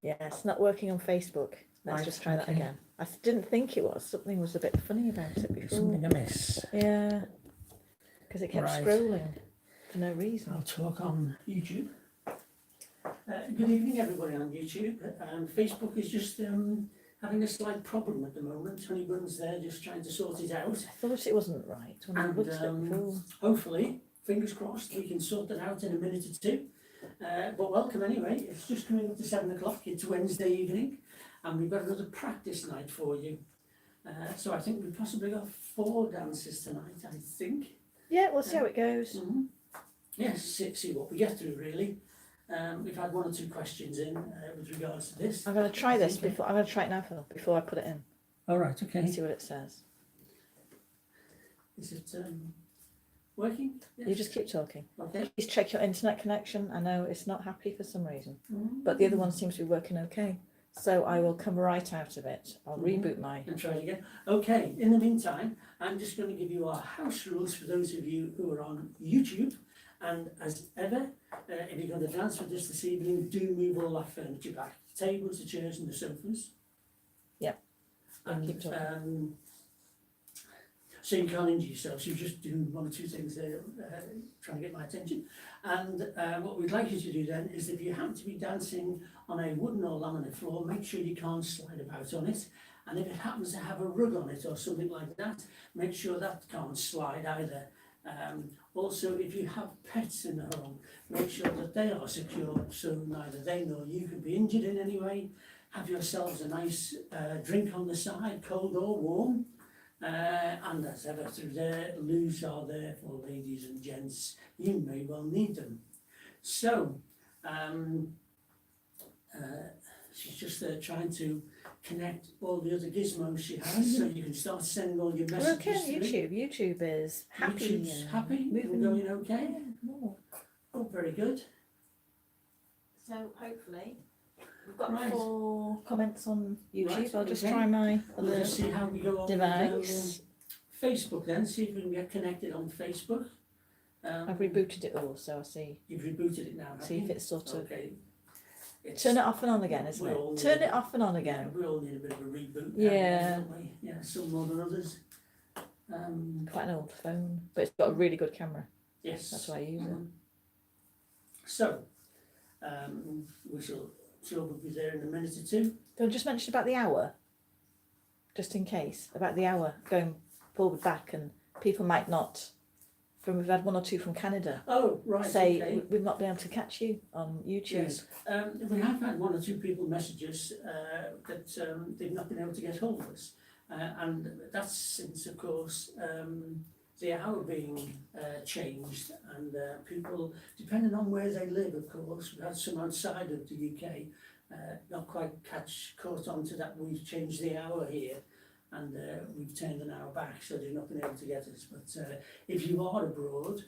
Yeah, it's not working on Facebook. Let's Right, just try that okay. again. I didn't think it was. Something was a bit funny about it before. Something amiss. Yeah, because it kept Right. scrolling for no reason. I'll talk on YouTube. Good evening, everybody on YouTube. Facebook is just having a slight problem at the moment. Honeygun's there just trying to sort it out. I thought it wasn't right when I looked at it before. Hopefully, fingers crossed, we can sort it out in a minute or two. But welcome anyway. It's just coming up to 7 o'clock. It's Wednesday evening, and we've got another practice night for you. So I think we've possibly got 4 dances tonight, I think. Yeah, we'll see how it goes. Mm-hmm. Yes, see what we get through, really. We've had 1 or 2 questions in with regards to this. I'm going to try this before. I'm going to try it now, Phil, before I put it in. All right, okay. Let's see what it says. Is it working? Yes. You just keep talking. Okay. Please check your internet connection. I know it's not happy for some reason, Mm-hmm. but the other one seems to be working okay. So I will come right out of it. I'll reboot my... And try it again. Okay, in the meantime, I'm just going to give you our house rules for those of you who are on YouTube. And as ever, if you're going to dance with us this evening, do move all that furniture back. The tables, the chairs and the sofas. Yep. And keep talking. so you can't injure yourself, so you just do 1 or 2 things there, trying to get my attention. And what we'd like you to do then is, if you happen to be dancing on a wooden or laminate floor, make sure you can't slide about on it. And if it happens to have a rug on it or something like that, make sure that can't slide either. Also, if you have pets in the home, make sure that they are secure, so neither they nor you can be injured in any way. Have yourselves a nice drink on the side, cold or warm. And as ever through there, loos are there for ladies and gents. You may well need them. So, she's just there trying to connect all the other gizmos she has, so you can start sending all your We're messages okay on through. YouTube is happy. YouTube's happy, moving going okay. Yeah, more. Oh, very good. So hopefully we've got Right. 4 comments on YouTube. Right, I'll just okay. try my We'll other just see how we go on device. with Facebook then, see if we can get connected on Facebook. I've rebooted it all, so I'll see You've rebooted it now, have see you? if it's sort of Okay. It's- turn it off and on again, isn't we all it? Turn need- it off and on Yeah, again. we all need a bit of a reboot. Yeah. Don't we? Yeah, some more than others. Quite an old phone, but it's got a really good camera. Yes. That's why I use it. So, we shall be there in a minute or 2. Don't just mention about the hour, just in case, about the hour going forward, back, and people might not. We've had 1 or 2 from Canada Oh, right. say okay. we've not been able to catch you on YouTube. Yes, we have had 1 or 2 people messages that they've not been able to get hold of us, and that's since, of course, the hour being changed, and people, depending on where they live, of course, we've had some outside of the UK, not quite caught on to that. We've changed the hour here, and we've turned an hour back, so they've not been able to get us. But if you are abroad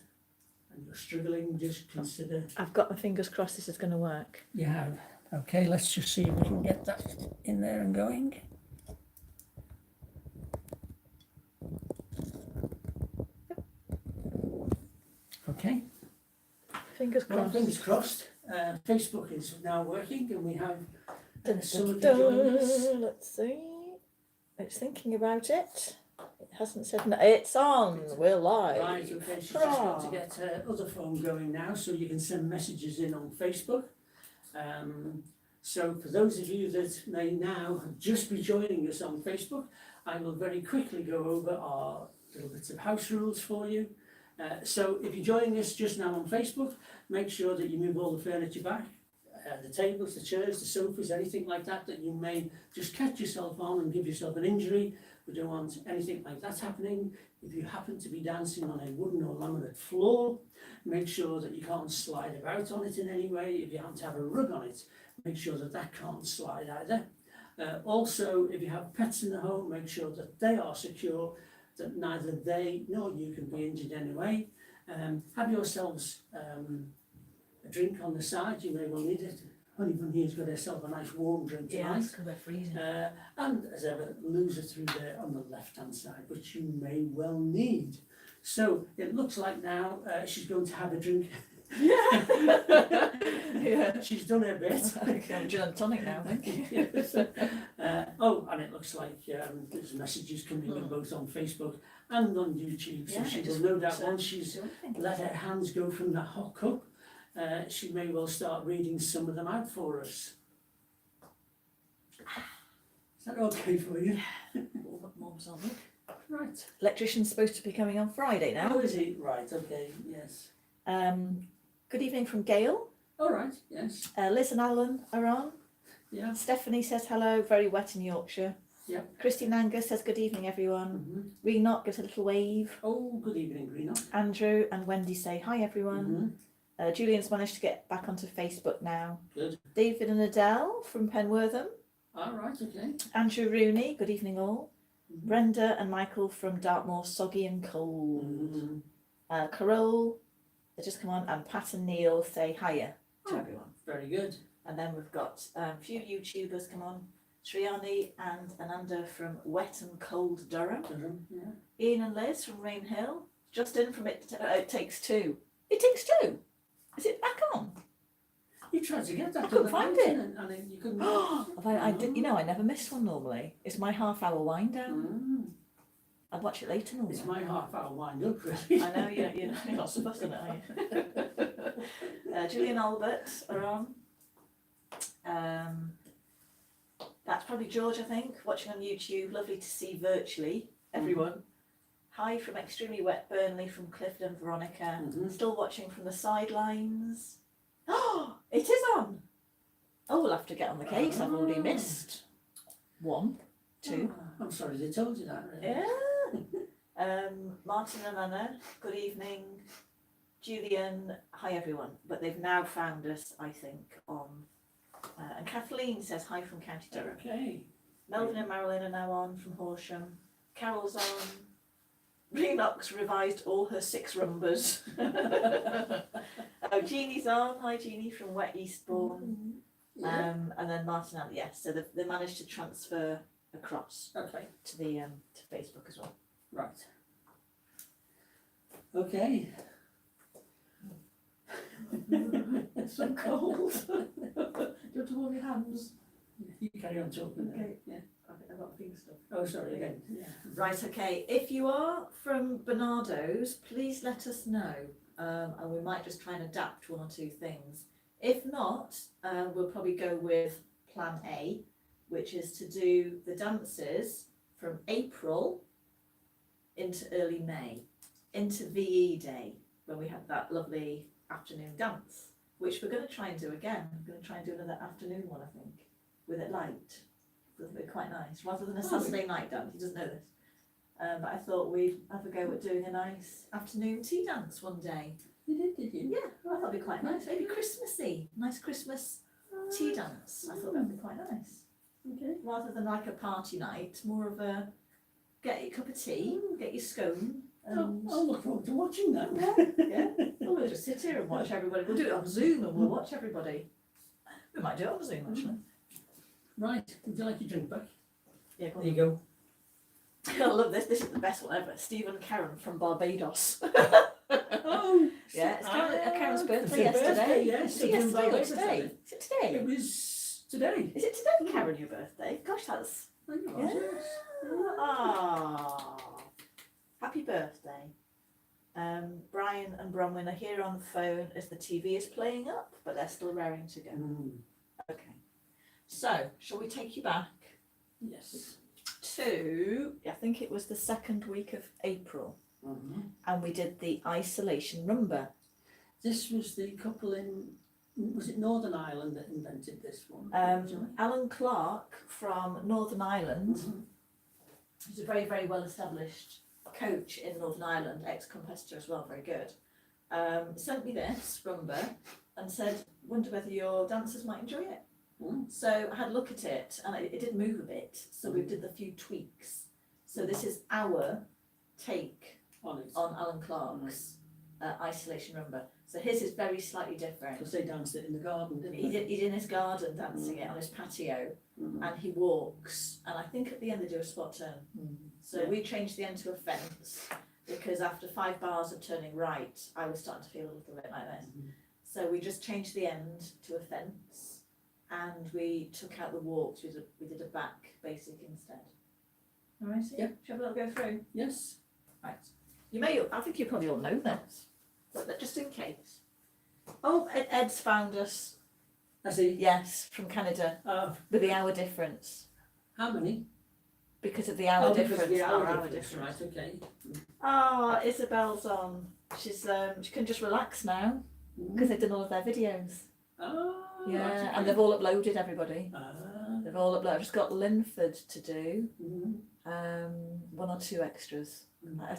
and you're struggling, just consider. I've got my fingers crossed this is going to work. You have. Okay, let's just see if we can get that in there and going. Okay. Fingers Well, crossed. fingers crossed. Facebook is now working, and we have Dun, some of you dun, joining us. dun. Let's see. It's thinking about it. It hasn't said no. It's on. We're live. Right, okay, she's just got to get her other phone going now, so you can send messages in on Facebook. So for those of you that may now just be joining us on Facebook, I will very quickly go over our little bits of house rules for you. So if you're joining us just now on Facebook, make sure that you move all the furniture back, the tables, the chairs, the sofas, anything like that that you may just catch yourself on and give yourself an injury. We don't want anything like that happening. If you happen to be dancing on a wooden or laminate floor, make sure that you can't slide about on it in any way. If you happen to have a rug on it, make sure that that can't slide either. Also, if you have pets in the home, make sure that they are secure, that neither they nor you can be injured anyway. Have yourselves a drink on the side, you may well need it. Honeyman here's got herself a nice warm drink tonight. because we're freezing. And as ever, loser through there on the left hand side, which you may well need. So it looks like now she's going to have a drink Yeah. Yeah. She's done her bit. Okay, I'm gin and tonic now, thank you. Yes. Oh, and it looks like there's messages coming in both on Facebook and on YouTube, so Yeah, she it will just no doubt wants, once she's something. let her hands go from the hot cup, she may well start reading some of them out for us. Is that okay for you? Mom's on it. Right. Electrician's supposed to be coming on Friday now. How is he? Right, okay, yes. Good evening from Gail. All right, yes, Liz and Alan are on. yeah. Stephanie says hello, very wet in Yorkshire. Yep. Christy Nanga says good evening everyone. Renock gives a little wave. Oh, good evening, Greenock. Andrew and Wendy say hi everyone. Julian's managed to get back onto Facebook now. Good. David and Adele from Penwortham. All right, okay. Andrew Rooney, good evening all. Brenda and Michael from Dartmoor, soggy and cold. Carole, they just come on, and Pat and Neil say hiya to everyone. Very good. And then we've got a few YouTubers come on. Shriyani and Ananda from Wet and Cold Durham. Yeah. Ian and Liz from Rain Hill. Justin from It Takes Two. It Takes Two? Is it back on? You tried to get that. I couldn't the find night, it. And then you couldn't. I did, you know, I never miss one normally. It's my half-hour wind down. I'll watch it later normally. It's my half-hour wind up, really. I know, you're not supposed to know, are you? Julian Albert are on. That's probably George, I think, watching on YouTube. Lovely to see virtually, everyone. Hi from extremely wet Burnley, from Clifford and Veronica. Still watching from the sidelines. Oh, it is on. Oh, we'll have to get on the case. I've already missed 1, 2. I'm sorry they told you that, really. Yeah. Martin and Anna, good evening. Julian, hi everyone. But they've now found us, I think, on. And Kathleen says hi from County Durham. Okay. Melvin and Marilyn are now on from Horsham. Carol's on. Renox revised all her 6 rumbas. Oh, Jeannie's on. Hi, Jeannie from Wet Eastbourne. Yeah. And then Martin and yes, so they managed to transfer across Okay. to the to Facebook as well. Right. Okay. It's so cold. Do you want to warm your hands? You carry on talking. Okay. Yeah. I've got finger stuff. Oh, sorry again. Yeah. Right, okay. If you are from Bernardo's, please let us know, and we might just try and adapt 1 or 2 things. If not, we'll probably go with Plan A, which is to do the dances from April into early May, into VE Day, when we had that lovely afternoon dance, which we're going to try and do again. We're going to try and do another afternoon one, I think, with it light. It'll be quite nice, rather than a Saturday night dance. He doesn't know this. But I thought we'd have a go at doing a nice afternoon tea dance one day. You did you? Yeah, I thought it'd be quite nice. Maybe Christmassy, nice Christmas tea dance. I thought that'd be quite nice. Okay. Rather than like a party night, more of a get your cup of tea, get your scone. And I'll look forward to watching that. yeah. Well, we'll just sit here and watch everybody. We'll do it on Zoom and we'll watch everybody. We might do it on Zoom actually. Right. Would you like your drink back? Yeah, go on. There you go. I love this. This is the best one ever. Stephen Karen from Barbados. Oh, Yeah, it's Karen's birthday it's her yesterday. birthday, yes. Is it yesterday or today? Is it today? It was today. Is it today, Karen, your birthday? Gosh, that's... I think it was, Yeah. yes. Ah, happy birthday. Brian and Bronwyn are here on the phone as the TV is playing up, but they're still raring to go. Okay. So, shall we take you back Yes. to, I think it was the 2nd week of April, and we did the isolation rumba. This was the couple in, was it Northern Ireland that invented this one? Alan Clark from Northern Ireland, who's a very, very well established coach in Northern Ireland, ex-competitor as well, very good, sent me this rumba and said, wonder whether your dancers might enjoy it. So I had a look at it and it did move a bit, so we did a few tweaks. So this is our take on Alan Clark's isolation rumba. So his is very slightly different. Because they danced it in the garden, didn't they? He's in his garden dancing it on his patio, and he walks, and I think at the end they do a spot turn. So Yeah. we changed the end to a fence, because after 5 bars of turning right, I was starting to feel a little bit like this. So we just changed the end to a fence, and we took out the waltz. We did a back basic instead. All right, so Yeah. shall we go through? Yes. Right. I think you probably all know this, but just in case. Oh, Ed's found us. I see. Yes, from Canada, with the hour difference. How many? Because of the hour Because difference. of the hour our difference. Right, okay. Oh, Isabel's on. She's she can just relax now because they've done all of their videos. Oh, Yeah, right, okay. and they've all uploaded everybody. Ah. They've all uploaded. I've just got Linford to do. Mhm. 1 or 2 extras.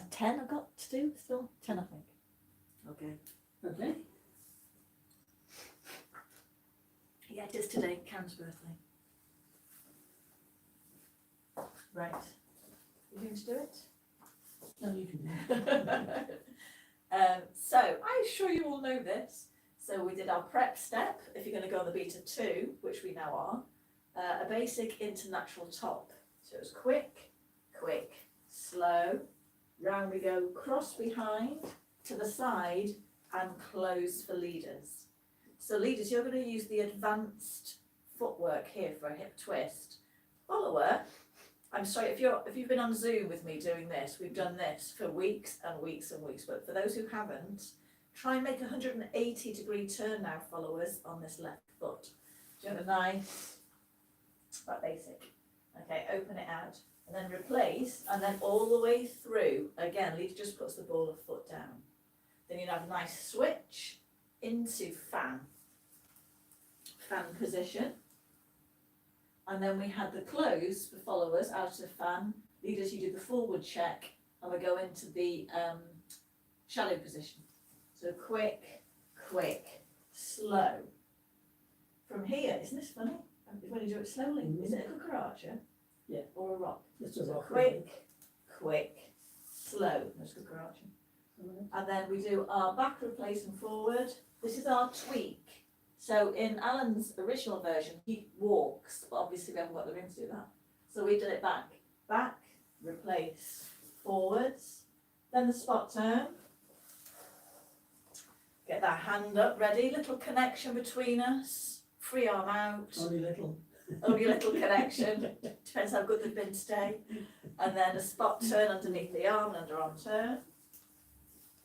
10 I've got to do still. 10 I think. Okay. Okay. Yeah, it is today, Cam's birthday. Right. You going to do it? No, you can do it. So I'm sure you all know this. So we did our prep step, if you're going to go on the beta 2, which we now are, a basic into natural top. So it was quick, slow, round we go, cross behind, to the side, and close for leaders. So leaders, you're going to use the advanced footwork here for a hip twist. Follower, I'm sorry, if you've been on Zoom with me doing this, we've done this for weeks and weeks and weeks, but for those who haven't, try and make a 180-degree turn now, followers, on this left foot. Do you have a nice, that basic? Okay, open it out, and then replace, and then all the way through, again, leader just puts the ball of foot down. Then you'd have a nice switch into fan position. And then we had the close for followers out of fan. Leaders, you do the forward check, and we go into the shallow position. So quick, slow. From here, isn't this funny? When you do it slowly, is it a cucaracha? Yeah. Or a rock? It's a So rock. quick, slow. That's cucaracha. And then we do our back replace and forward. This is our tweak. So in Alan's original version, he walks, but obviously we haven't got the room to do that. So we did it back, replace, forwards, then the spot turn. Get that hand up, ready, little connection between us, free arm out. Only little. Only a little connection, depends how good they've been today. And then a spot turn underneath the arm, and underarm turn.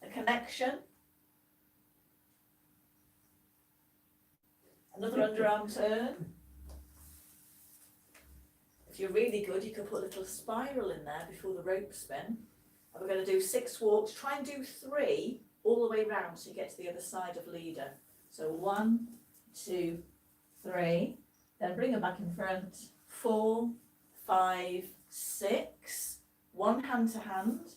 A connection. Another underarm turn. If you're really good, you can put a little spiral in there before the rope spin. And we're going to do 6 walks. Try and do 3 all the way round so you get to the other side of leader. So 1, 2, 3. Then bring her back in front. 4, 5, 6. 1 hand to hand.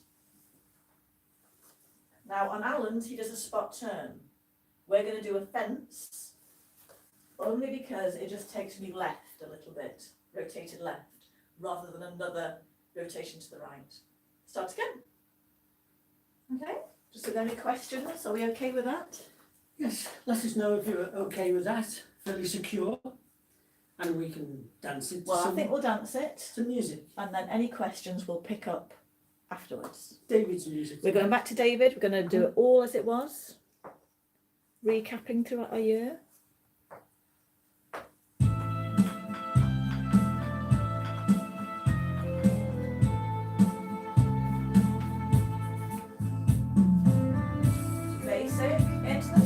Now on Alan's, he does a spot turn. We're going to do a fence. Only because it just takes me left a little bit, rotated left, rather than another rotation to the right. Start again. Okay, just with any questions, are we okay with that? Yes, let us know if you're okay with that. Fairly secure. And we can dance it to Well, I think we'll dance it, some music. and then any questions we'll pick up afterwards. David's music. We're going back to David, we're going to do it all as it was, recapping throughout our year.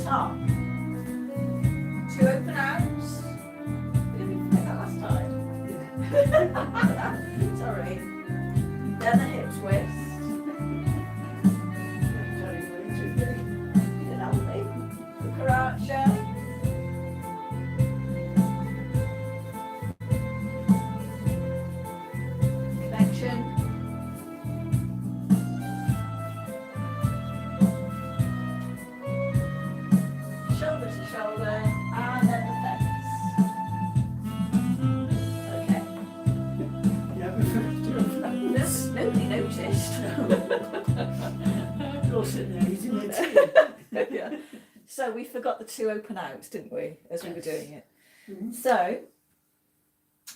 Top. 2 open outs. We didn't make that last time. Sorry. Then the hip twist. Cucaracha. Connection. Shoulder to shoulder, and then the fence. Okay. Yeah, we've Nobody noticed. You're all sitting there eating your tea. Yeah. So we forgot the 2 open outs, didn't we, as we were Yes. doing it? Mhm. So,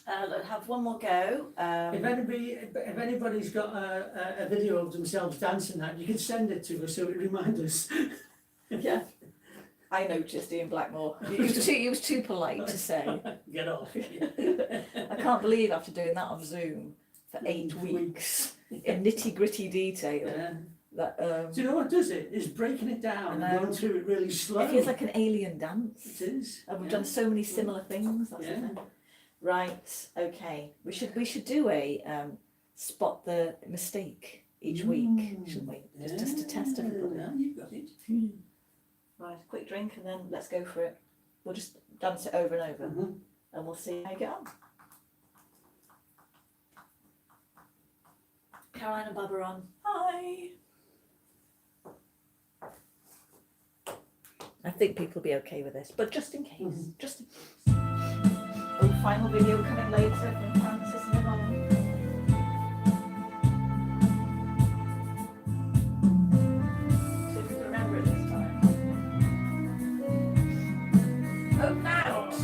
have one more go. If anybody's got a video of themselves dancing that, you can send it to us so it reminds us. Yeah, I noticed Ian Blackmore. He was too polite to say. Get off. I can't believe after doing that on Zoom for 8 weeks in nitty gritty detail. Yeah. That Do you know what does it? It's breaking it down and going through it really slow. it feels like an alien dance. It is. And we've done so many similar things. That's the thing. Right. Okay. We should do a spot the mistake each week, shouldn't we? Just to test everybody. Yeah, you've got it. Right. Quick drink and then let's go for it. We'll just dance it over and over, and we'll see how you get on. Caroline and Bob are on. Hi. I think people will be okay with this, but just in case, just in case. Oh, final video coming later from Francis and Yvonne. See if we can remember it this time. Open out.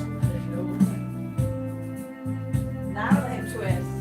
Now the hip twist.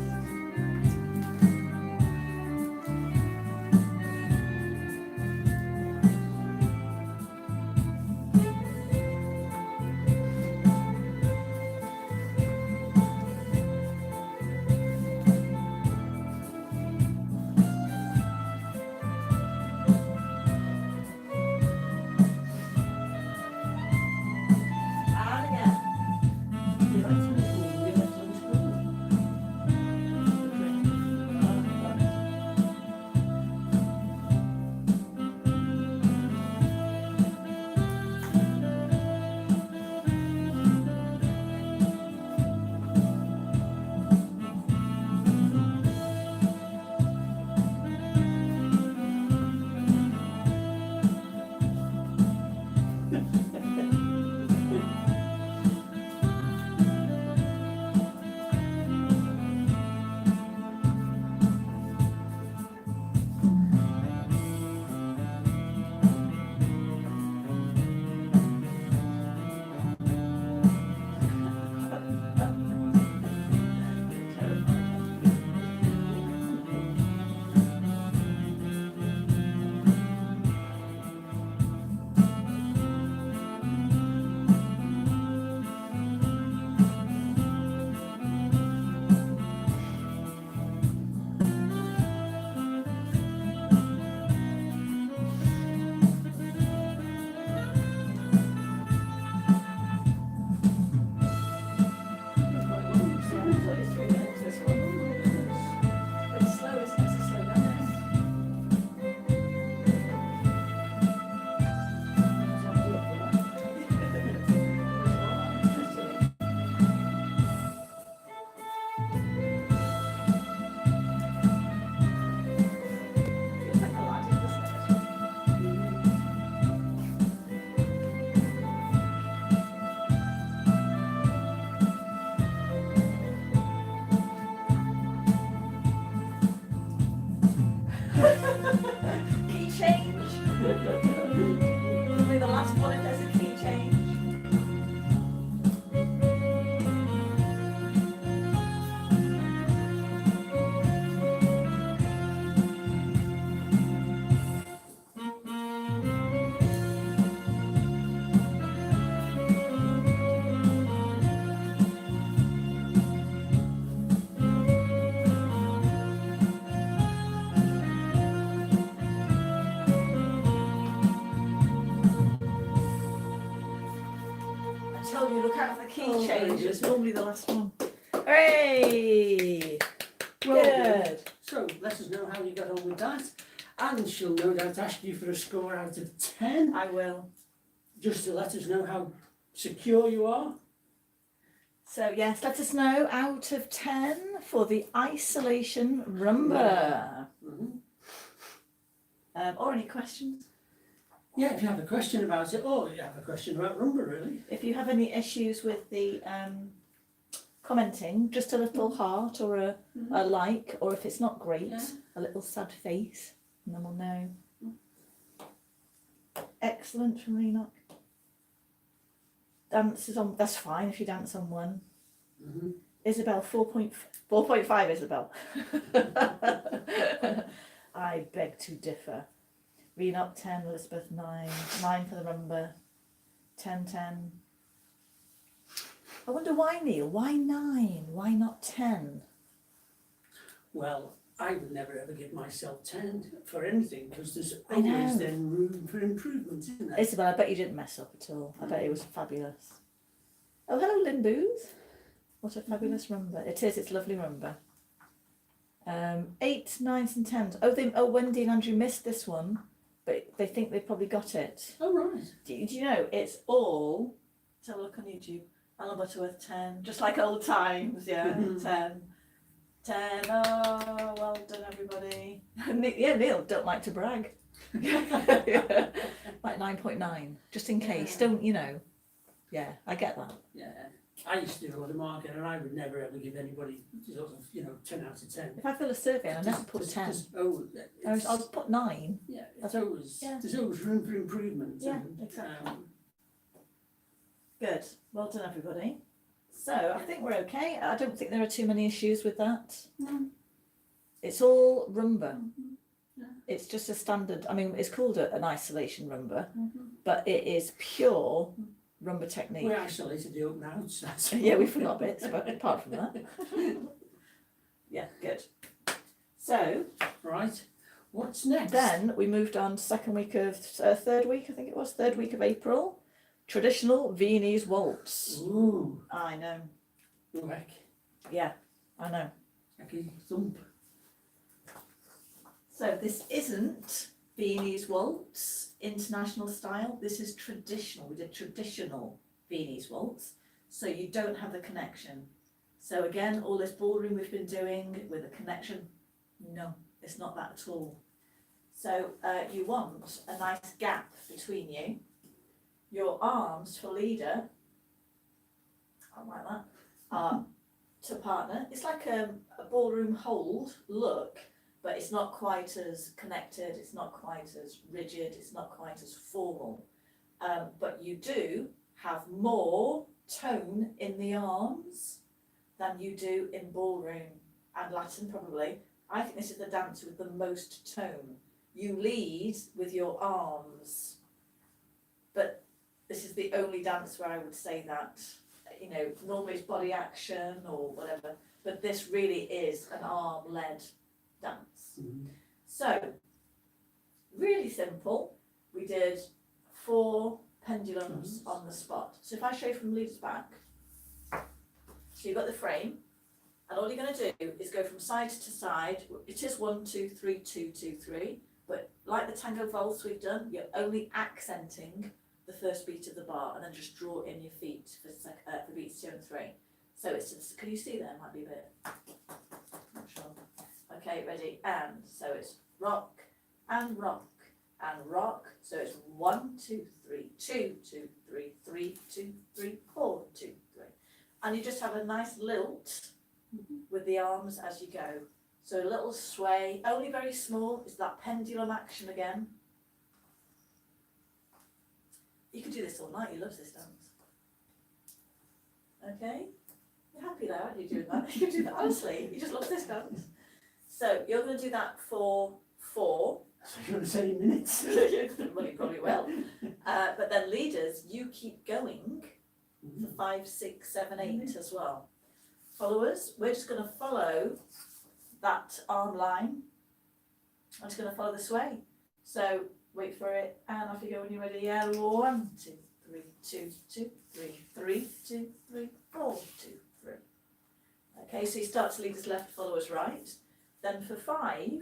Key change. It'll be the last one if there's a key change. I told you, look out for the key change. It's normally the last one. Hooray! Well Good. done. So let us know how you got on with that, and she'll no doubt ask you for a score out of 10, I will. just to let us know how secure you are. So yes, let us know out of 10 for the isolation rumba. Or any questions. Yeah, if you have a question about it, or you have a question about rumba, really. If you have any issues with the commenting, just a little heart or a like, or if it's not great, a little sad face, and then we'll know. Excellent from Enoch. Dances on, that's fine if you dance on one. Isabel, 4.5 Isabel. I beg to differ. Renock 10, Elizabeth 9, 9 for the rumba, 10, 10. I wonder why, Neil, why 9? Why not 10? Well, I would never ever give myself 10 for anything because there's I know. always then room for improvement, isn't there? Isabel, I bet you didn't mess up at all. I bet it was fabulous. Oh, hello, Lynn Booth. What a fabulous rumba. It is, it's lovely rumba. 8, 9s and 10s. Oh, Wendy and Andrew missed this one, but they think they probably got it. Oh, right. Do you know, it's all, let's have a look on YouTube. Alan Butterworth 10, just like old times, yeah, 10. 10, oh, well done everybody. Yeah, Neil, don't like to brag. Like 9.9, just in case, don't, you know. Yeah, I get that. Yeah. I used to do a lot of marking and I would never ever give anybody sort of, 10 out of 10. If I fill a survey and I never put a 10, I'll put 9. Yeah, That's there's always room for improvement. Yeah, exactly. Good, well done everybody. So I think we're okay. I don't think there are too many issues with that. No. It's all rumba. Yeah. It's just a standard, I mean, it's called an isolation rumba, Mm-hmm. but it is pure rumba technique. We isolated the open outs. That's Yeah, we forgot bits, but apart from that. Yeah, good. So, right. What's next? then we moved on to third week, I think it was, 3rd week of April. Traditional Viennese waltz. Ooh. I know. Whack. Yeah, I know. Okay, thump. So this isn't Viennese waltz, international style. This is traditional. We did traditional Viennese waltz. So you don't have the connection. So again, all this ballroom we've been doing with a connection, no, it's not that at all. So you want a nice gap between you. Your arms for leader, I like that, are to partner. It's like a ballroom hold look, but it's not quite as connected, it's not quite as rigid, it's not quite as formal. But you do have more tone in the arms than you do in ballroom and Latin probably. I think this is the dance with the most tone. You lead with your arms, but this is the only dance where I would say that, normally it's body action or whatever, but this really is an arm-led dance. Mm-hmm. So, really simple. We did 4 pendulums on the spot. So if I show you from leaders back, so you've got the frame, and all you're going to do is go from side to side. It is 1, 2, 3, 2, 2, 3, but like the tango waltz we've done, you're only accenting the first beat of the bar, and then just draw in your feet for beats 2 and 3. So it's just, can you see there? Might be a bit, not sure. Okay, ready, and so it's rock and rock and rock. So it's 1, 2, 3, 2, 2, 3, 3, 2, 3, 4, 2, 3. And you just have a nice lilt with the arms as you go. So a little sway, only very small, it's that pendulum action again. You could do this all night, you love this dance. Okay? You're happy now, aren't you, doing that? You can do that, honestly, you just love this dance. So you're going to do that for 4. So you're going to say minutes? Well, you probably will. But then leaders, you keep going for 5, 6, 7, 8 as well. Followers, we're just going to follow that arm line. I'm just going to follow the sway. So wait for it, and off you go when you're ready. Yeah, 1, 2, 3, 2, 2, 3, 3, 2, 3, 4, 2, 3. Okay, so you start to leaders left, followers right. Then for 5,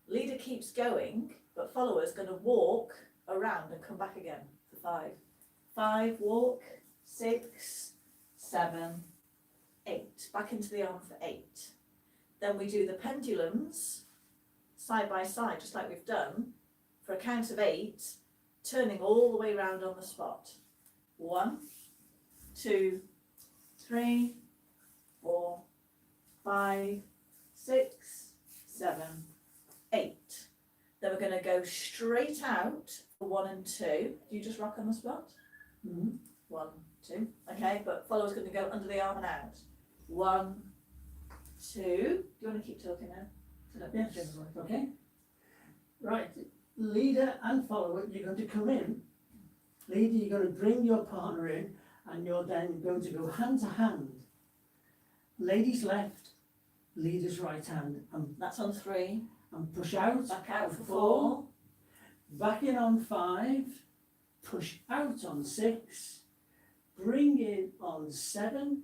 leader keeps going, but follower's going to walk around and come back again for 5. 5, walk, 6, 7, 8. Back into the arm for 8. Then we do the pendulums side by side, just like we've done, for a count of 8, turning all the way around on the spot. 1, 2, 3, 4, 5, 6, 7, 8. Then we're going to go straight out for 1 and 2. Do you just rock on the spot? 1, 2. Okay, but follower's going to go under the arm and out. 1, 2. Do you want to keep talking now? Yes, okay. Right, leader and follower, you're going to come in. Leader, you're going to bring your partner in, and you're then going to go hand to hand. Ladies left, leader's right hand, and That's on 3. push out. Back out for 4. 4. Back in on 5. Push out on 6. Bring in on 7.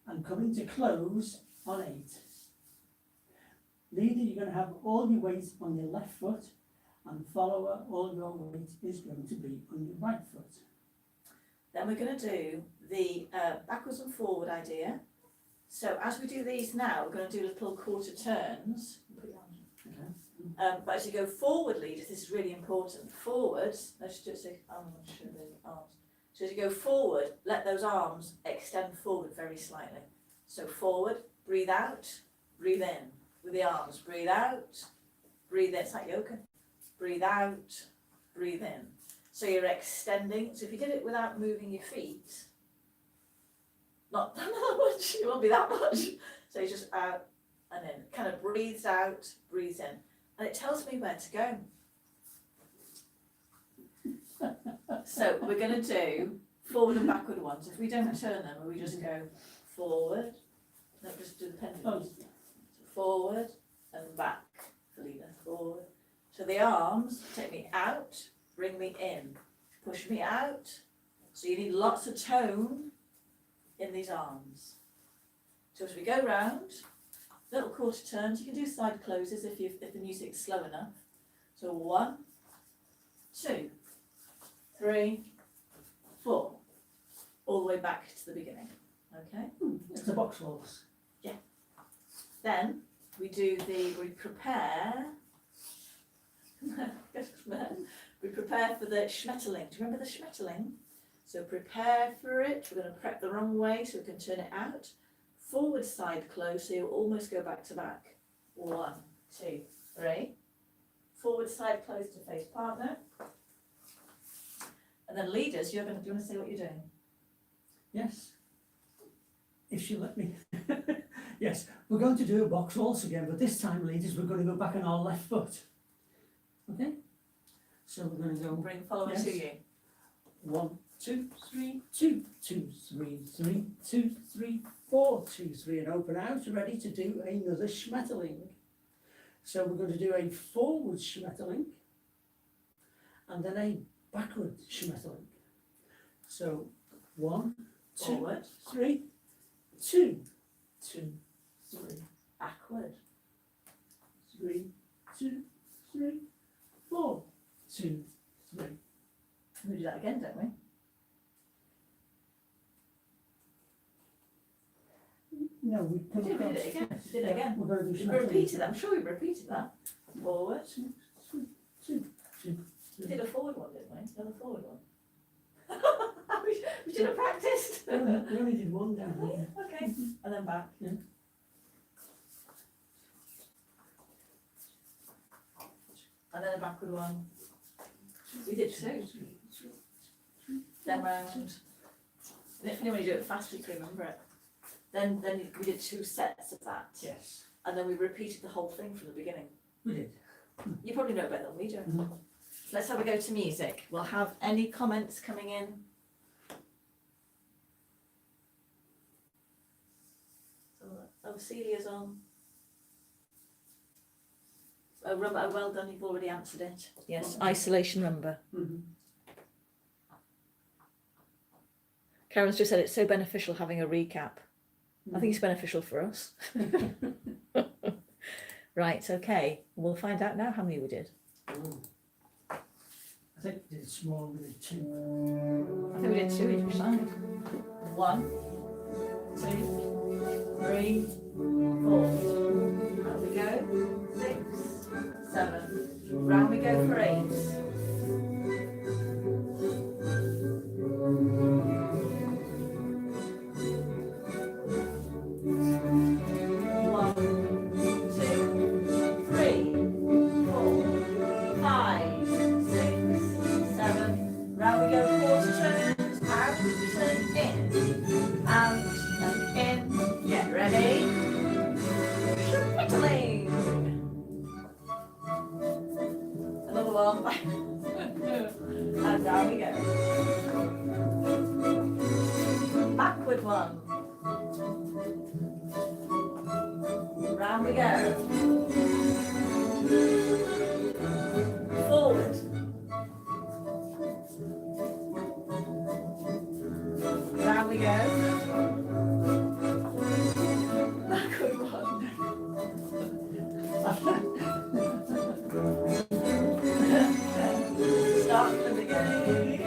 And coming to close on 8. Leader, you're going to have all your weight on your left foot, and follower, all your weight is going to be on your right foot. Then we're going to do the backwards and forward idea. So as we do these now, we're going to do little quarter turns. Okay. But as you go forward, leaders, this is really important. Forwards, let's just say, I'm not sure the arms. So as you go forward, let those arms extend forward very slightly. So forward, breathe out, breathe in. With the arms, breathe out, breathe in. It's like yoga. Breathe out, breathe in. So you're extending. So if you did it without moving your feet, not that much, it won't be that much. So you just out and in. Kind of breathes out, breathes in. And it tells me where to go. So we're going to do forward and backward ones. If we don't turn them, we just go forward. No, just do the pendulum. So forward and back for leader. Forward. So the arms take me out, bring me in, push me out. So you need lots of tone in these arms. So as we go round, little quarter turns. You can do side closes if the music's slow enough. So 1, 2, 3, 4, all the way back to the beginning. Okay. It's a box waltz. Then we prepare. We prepare for the Schmetterling. Do you remember the Schmetterling? So prepare for it. We're going to prep the wrong way so we can turn it out. Forward side close, so you almost go back to back. 1, 2, 3. Forward side close to face partner. And then leaders, do you want to say what you're doing? Yes. If she'll let me. Yes, we're going to do a box waltz again, but this time, leaders, we're going to go back on our left foot. Okay? So we're going to go. Bring follower Yes. to you. 1, 2, 3, 2, 2, 3, 3, 2, 3, 4, 2, 3, and open out, ready to do another Schmetterling. So we're going to do a forward Schmetterling, and then a backward Schmetterling. So 1, 2, Forward. 3, 2, 2, 3, Backward. 3, 2, 3, 4, 2, 3. We do that again, don't we? No, we We did it again. We did it again. We're going to do We Schmetterling. repeated that. I'm sure we repeated that. Forward. 2, 2, 2, We did a forward one, didn't we? Another forward one. we should have practiced. We only did one down here. Okay. And then back. Yeah. And then a backward one. We did 2. Then round. And if when you do it fast, you can remember it. Then we did 2 sets of that. Yes, And then we repeated the whole thing from the beginning. we did. You probably know better than we do. Mhm. Let's have a go to music. We'll have any comments coming in. Oh, Celia's on. Oh, rumba, oh, well done, you've already answered it. Yes, isolation rumba. Mhm. Karen's just said it's so beneficial having a recap. I think it's beneficial for us. Right, okay. We'll find out now how many we did. Oh. I think we did small, we did 2. I think we did 2 each side. 1, 2, 3, 4. Out we go. 6, 7. Round we go for 8. Round we go, quarter turns, out, turn in, and Down we go. Forward. Down we go. Backward one. Start from the beginning.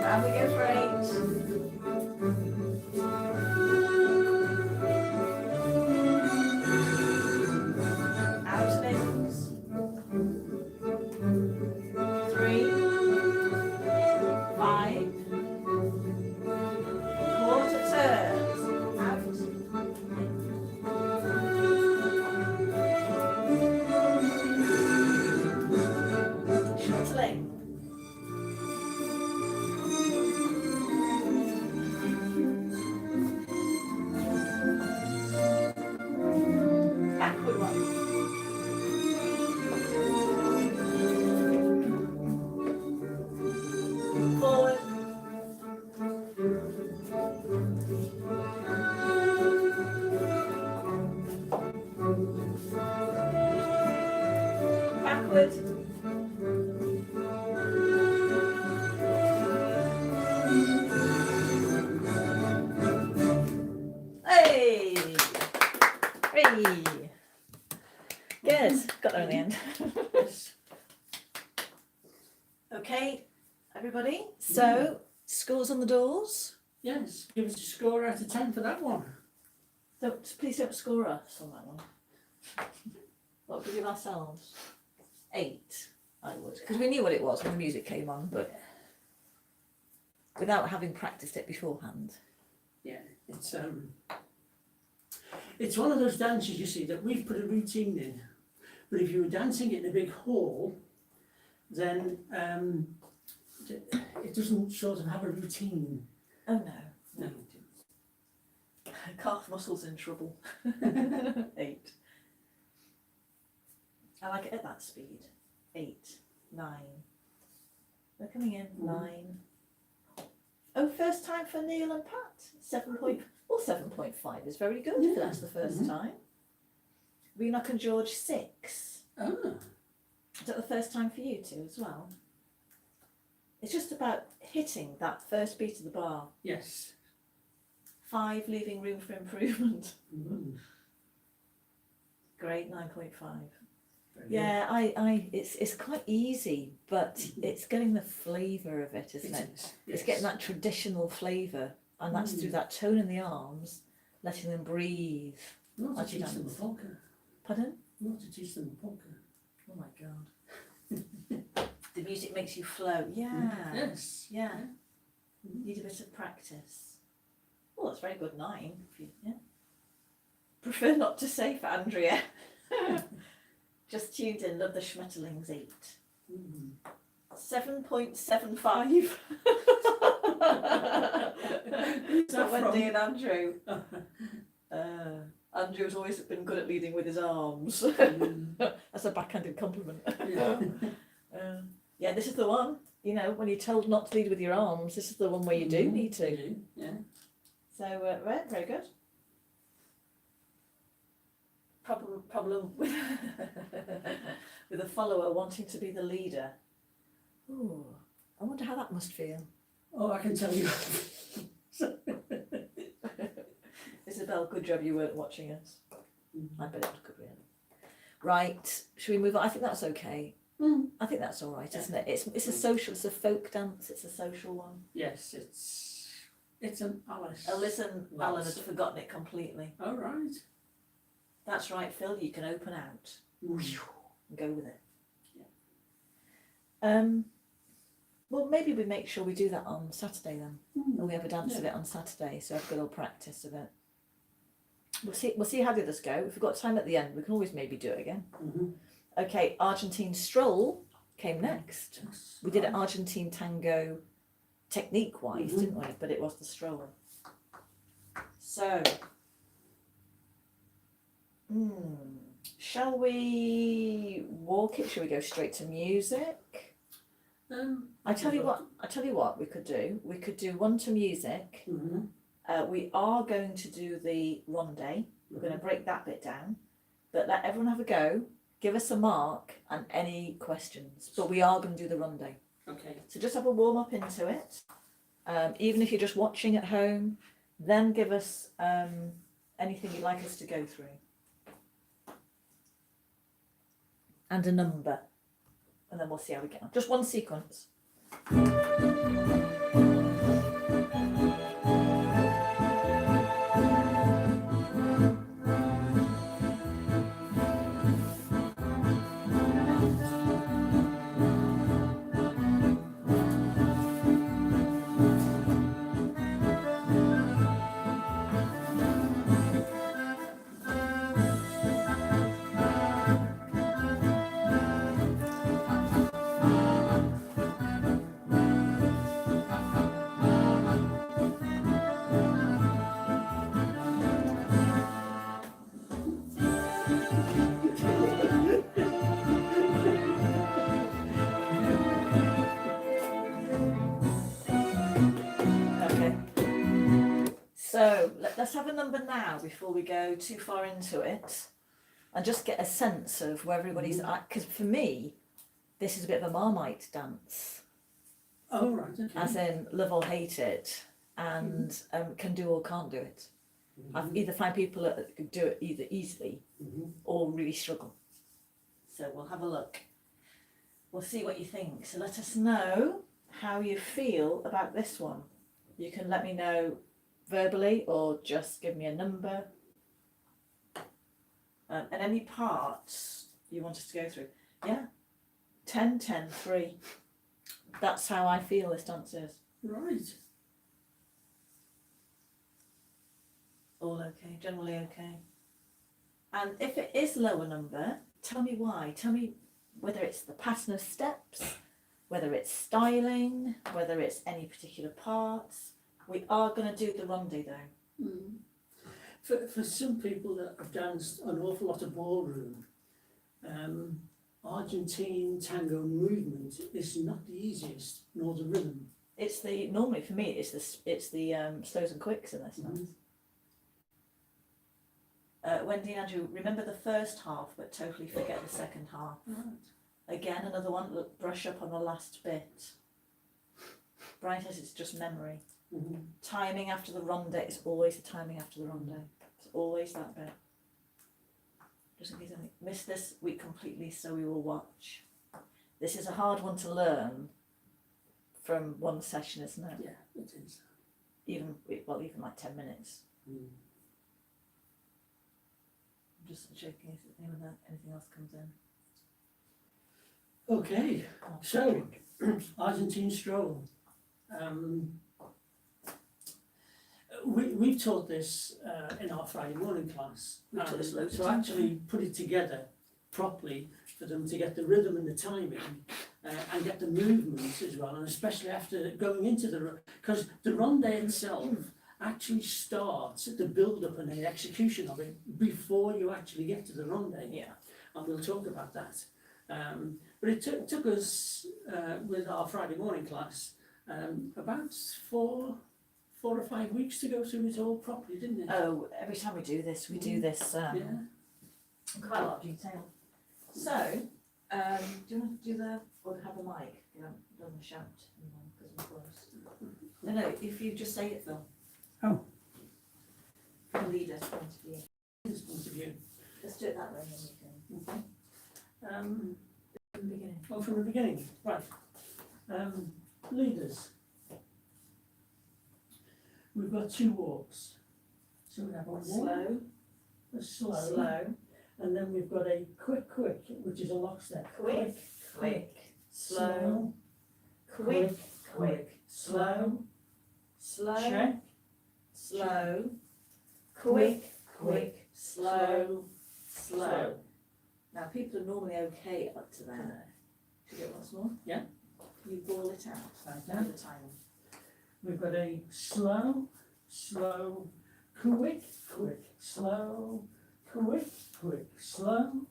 Down we go for 8. Out and ins. 3, 5, quarter turns, out, shuttling, backward one, forward, backward, hey, hey, good, got there in the end. Okay, everybody, so scores on the doors. Yes, give us a score out of 10 for that one. Please don't score us on that one. What would we give ourselves? 8, I would, because we knew what it was when the music came on, but without having practiced it beforehand. Yeah, it's one of those dances, you see, that we've put a routine in. But if you were dancing in a big hall, then it doesn't sort of have a routine. Oh no, No. calf muscles in trouble. 8. I like it at that speed. 8, 9. They're coming in. 9. Oh, first time for Neil and Pat. 7.5 is very good if that's the first time. Renock and George 6. Oh. Is that the first time for you two as well? It's just about hitting that first beat of the bar. Yes. 5, leaving room for improvement. Mm. Great, 9.5. Very Yeah, it's quite easy, but it's getting the flavour of it, isn't it? is, It's yes. getting that traditional flavour, and that's through that tone in the arms, letting them breathe. Not to As you teach them a dance. polka. Pardon? Not to teach them a polka. Oh my god. The music makes you flow. Yeah. Yes. Yeah. Mhm. Need a bit of practice. Well, that's very good. 9. If you, yeah. Prefer not to say for Andrea. Just tuned in. Love the Schmetterlings 8. Mm. 7.75. Who's that Wendy from? and Andrew. Andrew's always been good at leading with his arms. Mm. That's a backhanded compliment. Yeah. Yeah, this is the one. You know, when you're told not to lead with your arms, this is the one where you do need to. Yeah. So, right, very good. Problem with with a follower wanting to be the leader. Ooh, I wonder how that must feel. Oh, I can tell you. Isabel, good job you weren't watching us. Mm. I bet it was good, really. Right, should we move on? I think that's okay. Mm. I think that's all right, isn't it? It's a social, it's a folk dance, it's a social one. Yes, it's an Alice. Alice and Alan Waltz. had forgotten it completely. Oh, right. That's right, Phil, you can open out Mm. and go with it. Yeah. Well, maybe we make sure we do that on Saturday then. Mm. And we have a dance of Yeah. it on Saturday, so I've got all practice of it. We'll see how the others go. If we've got time at the end, we can always maybe do it again. Mhm. Okay, Argentine stroll came next. Yes. We did an Argentine tango technique-wise, Mhm. didn't we? But it was the stroll. So, shall we walk it? Shall we go straight to music? I tell you what we could do. We could do one to music. Mm-hmm. We are going to do the ronde. We're going to break that bit down, but let everyone have a go. Give us a mark and any questions. But we are going to do the ronde. Okay. So just have a warm up into it. Even if you're just watching at home, then give us anything you'd like us to go through. And a number. And then we'll see how we get on. Just one sequence. So let's have a number now before we go too far into it, and just get a sense of where everybody's at. Because for me, this is a bit of a Marmite dance. Oh, right, okay. As in love or hate it, and can do or can't do it. I either find people that can do it either easily or really struggle. So we'll have a look. We'll see what you think. So let us know how you feel about this one. You can let me know verbally or just give me a number. And any parts you want us to go through. Yeah, 10, 10, 3. That's how I feel this dance is. Right. All okay, generally okay. And if it is lower number, tell me why. Tell me whether it's the pattern of steps, whether it's styling, whether it's any particular parts. We are going to do the ronde though. For some people that have danced an awful lot of ballroom, Argentine tango movement is not the easiest, nor the rhythm. It's normally for me it's the slows and quicks in this dance. Wendy and Andrew, remember the first half but totally forget the second half. Right. Again, another one, look, brush up on the last bit. Brian says it's just memory. Timing after the ronde is always the timing after the ronde. It's always that bit. Just in case I missed this week completely, so we will watch. This is a hard one to learn from one session, isn't it? Yeah, it is. Even like 10 minutes. I'm just checking if anything else comes in. Okay, so Argentine stroll. We've taught this in our Friday morning class. We've taught this loads of to times. actually put it together properly for them to get the rhythm and the timing and get the movement as well, and especially after going into because the ronde itself actually starts the build-up and the execution of it before you actually get to the ronde. Yeah. And we'll talk about that. But it took us, with our Friday morning class, about 4 or 5 weeks to go through it all properly, didn't it? Oh, every time we do this, in quite a lot of detail. So, do you want to do or have a mic? You don't want to shout because we're close. No, if you just say it, Phil. Oh. From the leader's point of view. His point of view. Let's do it that way, and then we can. From From the beginning. Oh, from the beginning, right. Leaders. We've got 2 walks. So we have a walk, Slow, a slow, slow, and then we've got a quick, which is a lockstep. quick, slow, quick, slow, check, slow, quick, slow. Now people are normally okay up to there. Should we do it once more? Yeah. Can you ball it out? Like Now that. the time. We've got a slow, quick, slow, quick, slow,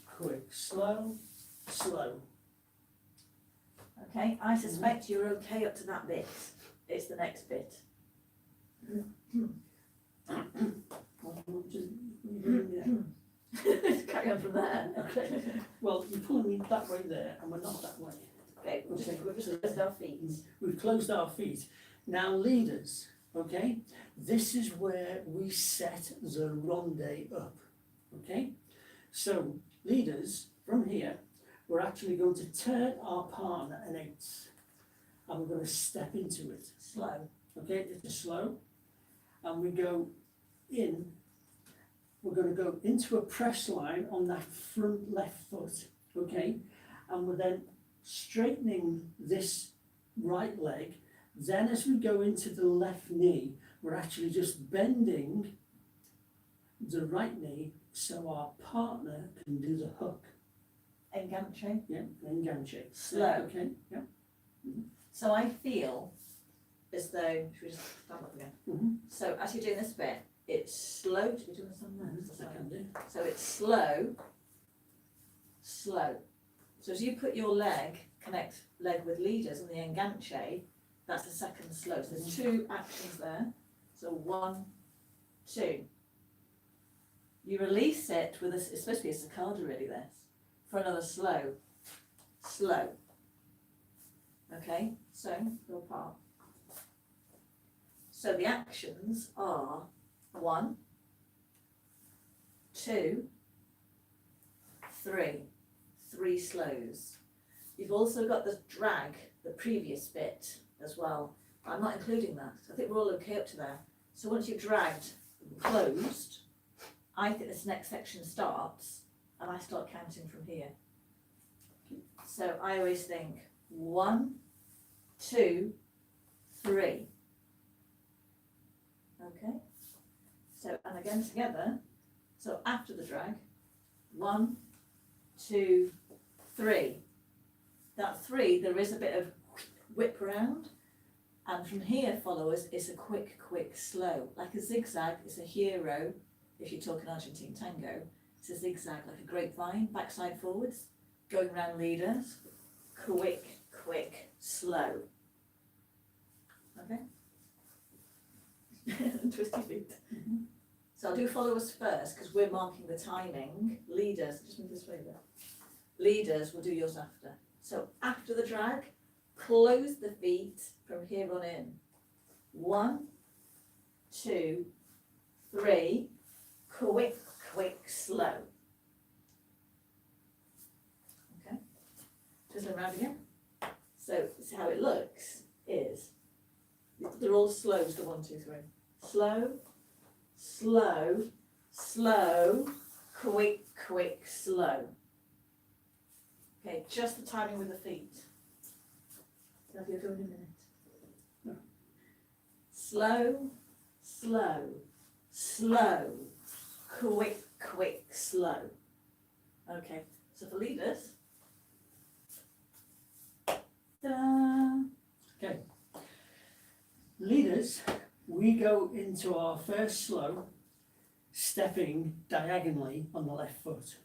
quick, slow, slow. Okay, I suspect you're okay up to that bit. It's the next bit. Carry on from there. Okay. Well, you're pulling me that way there, and we're not that way. Okay, we've just closed our feet. We've closed our feet. Now, leaders, okay, this is where we set the ronde up, okay? So, leaders, from here, we're actually going to turn our partner an 8, and we're going to step into it. Slow. Okay, it's slow, and we go in, we're going to go into a press line on that front left foot, okay, and we're then straightening this right leg. Then as we go into the left knee, we're actually just bending the right knee so our partner can do the hook. Enganche. Yeah, enganche. Slow. Okay, yeah. So I feel as though, should we just stand up again? Mm-hmm. So as you're doing this bit, it's slow. Should we do this on there? I can do. So it's slow, slow. So as you put your leg, connect leg with leaders and the enganche, that's the second slow. So there's 2 actions there. So 1, 2. You release it with it's supposed to be a cicada really, this, for another slow, slow. Okay, so go apart. So the actions are 1, 2, 3. 3 slows. You've also got the drag, the previous bit as well. I'm not including that. I think we're all okay up to there. So once you've dragged, closed, I think this next section starts, and I start counting from here. So I always think 1, 2, 3. Okay. So, and again together. So after the drag, 1, 2, 3. That 3, there is a bit of whip round, and from here followers is a quick, slow. Like a zigzag is a hero, if you're talking Argentine tango. It's a zigzag, like a grapevine, backside forwards, going round leaders, quick, slow. Okay? Twist your feet. Mm-hmm. So I'll do followers first, because we're marking the timing. Leaders, just move this way there. Leaders, we'll do yours after. So after the drag, close the feet from here on in. 1, 2, 3, quick, slow. Okay, just around again. So how it looks is, they're all slows, the 1, 2, 3. Slow, slow, slow, quick, slow. Okay, just the timing with the feet. Now you'll go in a minute. No. Slow, slow, slow, quick, slow. Okay, so for leaders, ta-da! Okay. Leaders, we go into our first slow, stepping diagonally on the left foot.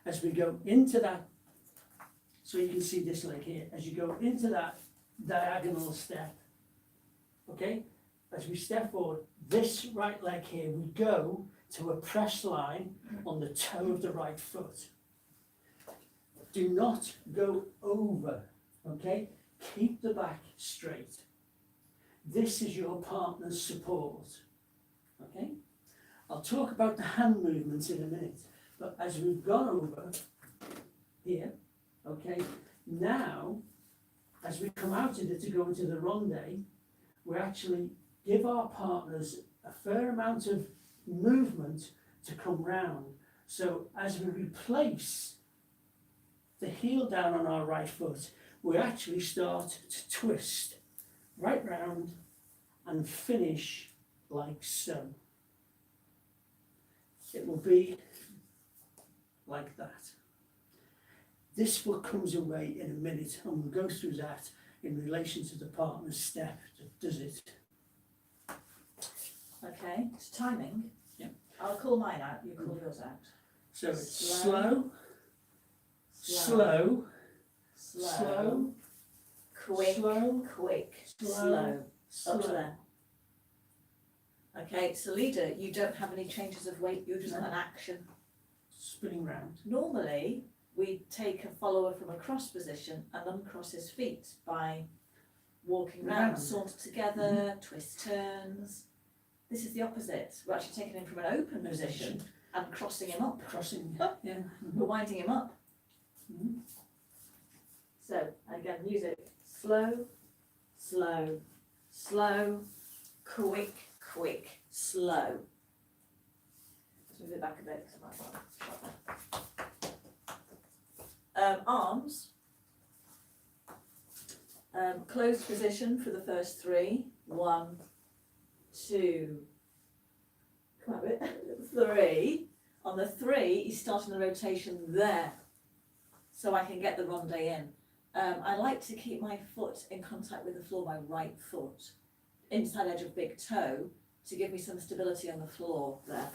As we go into that, so you can see this leg here, as you go into that diagonal step, okay, as we step forward, this right leg here, we go to a press line on the toe of the right foot. Do not go over, okay? Keep the back straight. This is your partner's support, okay? I'll talk about the hand movements in a minute, but as we've gone over here, okay, now, as we come out of it to go into the ronde, we actually give our partners a fair amount of movement to come round. So as we replace the heel down on our right foot, we actually start to twist right round and finish like so. It will be like that. This foot comes away in a minute, and we'll go through that in relation to the partner's step that does it. Okay, it's timing. Yeah. I'll call mine out, you call yours out. So it's Slow. slow, slow, slow, quick, slow, quick, slow, slow, up to there. Okay, so leader, you don't have any changes of weight, you're just No. on an action. spinning round. Normally, we take a follower from a cross position and uncross his feet by walking round, Round. saunter together, twist turns. This is the opposite. We're actually taking him from an open position and crossing him up. Crossing, Up. yeah. We're winding him up. Mhm. So, again, music. Slow, slow, slow, quick, quick, slow. Let's move it back a bit. 'Cause I might want to shut that. Arms. Closed position for the first three. 1, 2, come on a bit, 3. On the 3, he's starting the rotation there, so I can get the ronde in. I like to keep my foot in contact with the floor, my right foot, inside edge of big toe, to give me some stability on the floor there.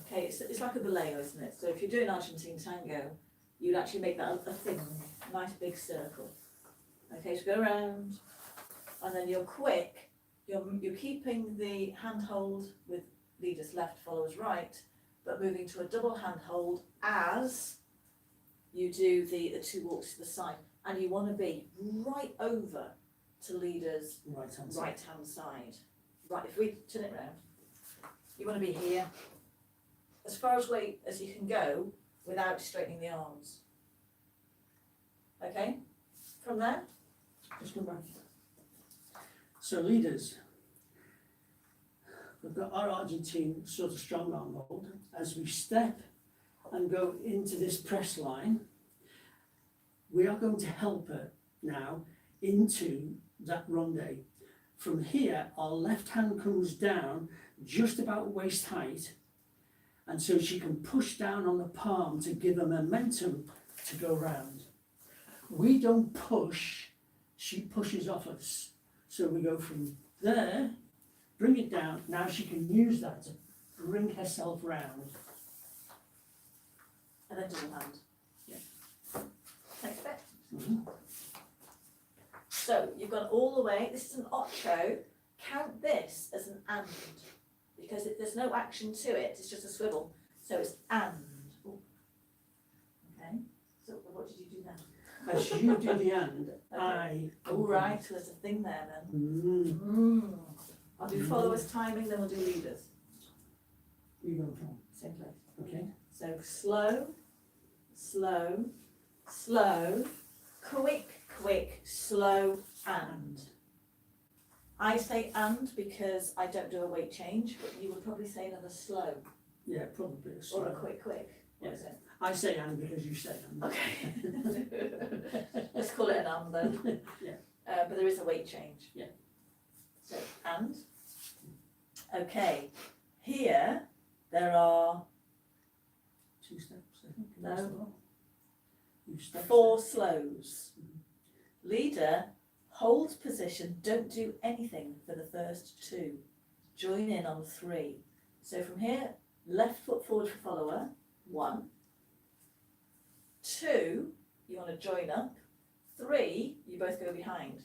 Okay, it's like a bolero, isn't it? So if you're doing Argentine tango, you'd actually make that a thin, nice big circle. Okay, so go around, and then you're quick, you're keeping the handhold with leader's left, follower's right, but moving to a double handhold as you do the two walks to the side. And you want to be right over to leader's Right hand side. right hand side. Right, if we turn it round, you want to be here, as far away as you can go without straightening the arms. Okay, from there, Just go back. So leaders, we've got our Argentine sort of strong arm hold. As we step and go into this press line, we are going to help her now into that ronde. From here, our left hand comes down just about waist height, and so she can push down on the palm to give her momentum to go round. We don't push, she pushes off us. So we go from there, bring it down, now she can use that to bring herself round. and then double hand. Yeah. Next bit. Mhm. So you've gone all the way, this is an ocho, count this as an and, because there's no action to it, it's just a swivel, so it's and. Ooh. Okay, so what did you do then? As you do the and, I. All right, so there's a thing there then. Mm. I'll do followers timing, then we'll do leaders, You go from, same place. okay? So slow, slow, slow, quick, quick, slow, and. I say and because I don't do a weight change, but you would probably say another slow Yeah, probably a or slow. a quick, quick. What is it? I say and because you say and. Okay. Let's call it an and then. Yeah. But there is a weight change. Yeah. So and. Okay. Here there are 2 steps, I think. No. that's all. You step, 4 step. slows. Leader, hold position, don't do anything for the first 2. Join in on 3. So from here, left foot forward for follower, 1. 2, you want to join up. 3, you both go behind.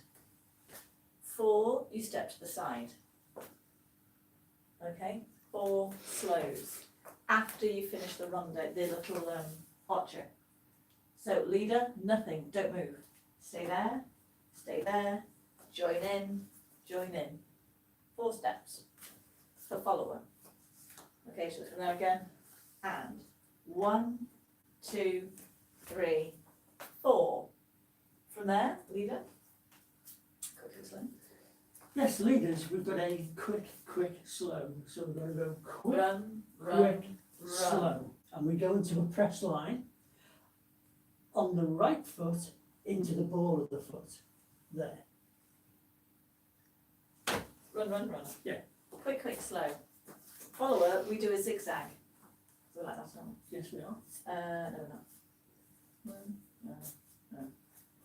4, you step to the side. Okay, 4 slows. After you finish the ronde, the little archer. So leader, nothing, don't move. Stay there, join in, join in. 4 steps for follower. Okay, so from there again, and 1, 2, 3, 4. From there, leader. Quick, slow. Yes, leaders, we've got a quick, slow. So we're going to go quick, Run, quick, run. slow. And we go into a press line on the right foot into the ball of the foot. There. Run. Yeah. Quick, slow. Follower, we do a zigzag. So like that one. Yes, we are. No, we're not.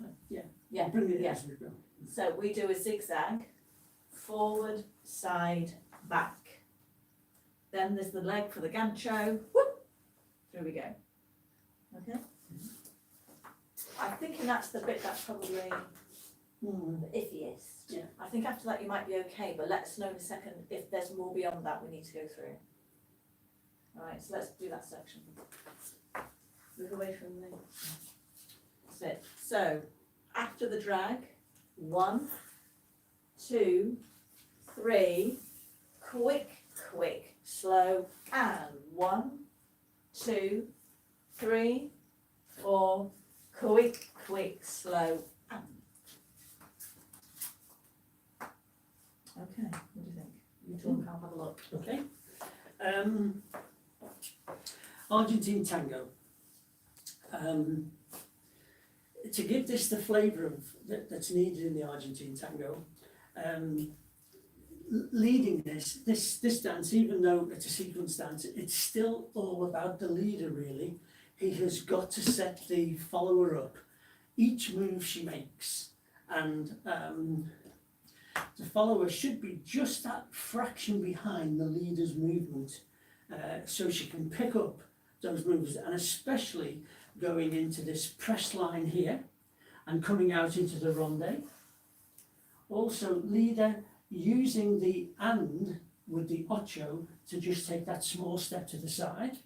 No. Yeah. Yeah, Bring it in yeah. as we go. So we do a zigzag, forward, side, back. Then there's the leg for the gancho. Whoop! Through we go. Okay? I'm thinking that's the bit that's probably the iffiest. Yeah. I think after that you might be okay, but let us know in a second if there's more beyond that we need to go through. Alright, so let's do that section. Move away from me. That's it. So, after the drag, 1, 2, 3, quick, quick, slow, and 1, 2, 3, 4, quick, quick, slow, and. Okay, what do you think? You talk, I'll have a look. Okay. Argentine tango. To give this the flavour of that's needed in the Argentine tango, leading this dance, even though it's a sequence dance, it's still all about the leader really. He has got to set the follower up, each move she makes, and the follower should be just that fraction behind the leader's movement, so she can pick up those moves, and especially going into this press line here and coming out into the ronde. Also, leader using the and with the ocho to just take that small step to the side.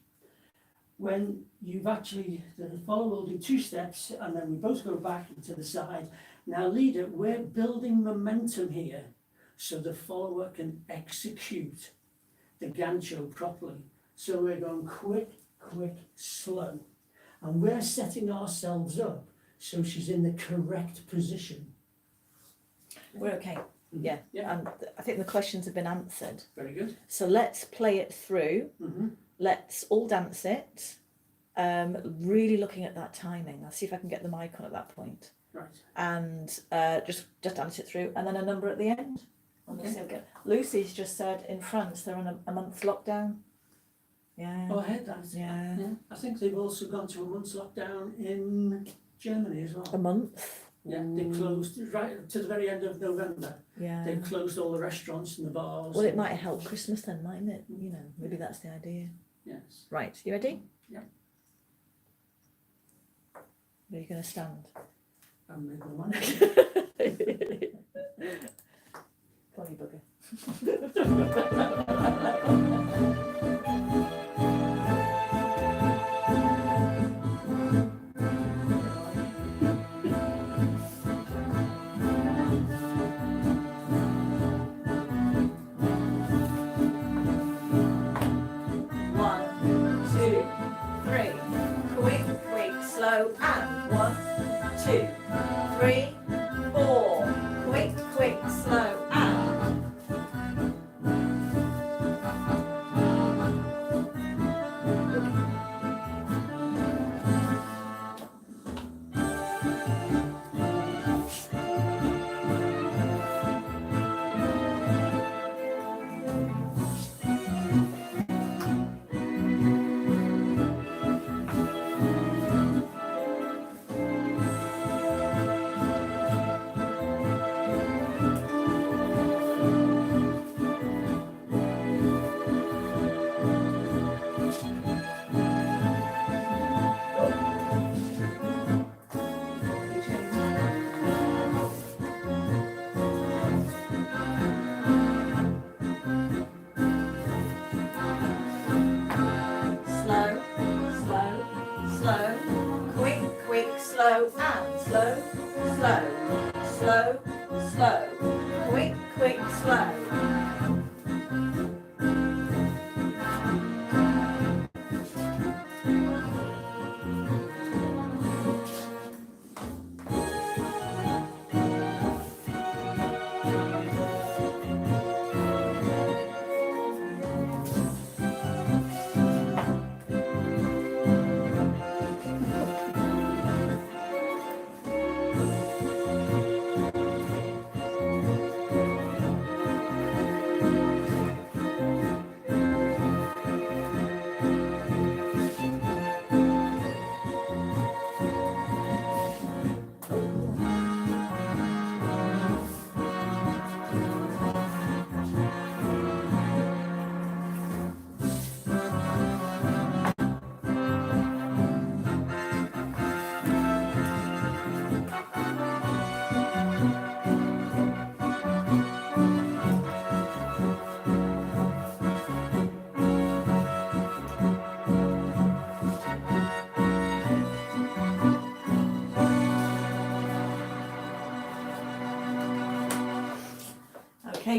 When you've actually, the follower will do 2 steps and then we both go back into the side. Now leader, we're building momentum here so the follower can execute the gancho properly. So we're going quick, quick, slow. And we're setting ourselves up so she's in the correct position. We're okay. Yeah. Yeah. I think the questions have been answered. Very good. So let's play it through. Mm-hmm. Let's all dance it. Really looking at that timing. I'll see if I can get the mic on at that point. Right. And just dance it through, and then a number at the end. And we'll see how we go. Lucy's just said in France they're on a month's lockdown. Yeah. Oh, I heard that. Yeah. I think they've also gone to a month's lockdown in Germany as well. A month. Yeah, they closed right to the very end of November. Yeah. They closed all the restaurants and the bars. Well, it might help Christmas then, mightn't it? You know, maybe that's the idea. Yes. Right, you ready? Yeah. Where are you going to stand? I'm with the money. Come on, you bugger. Slow and 1, 2, 3, 4. Quick, quick, slow and. Slow and slow, slow, slow, slow, quick, quick, slow.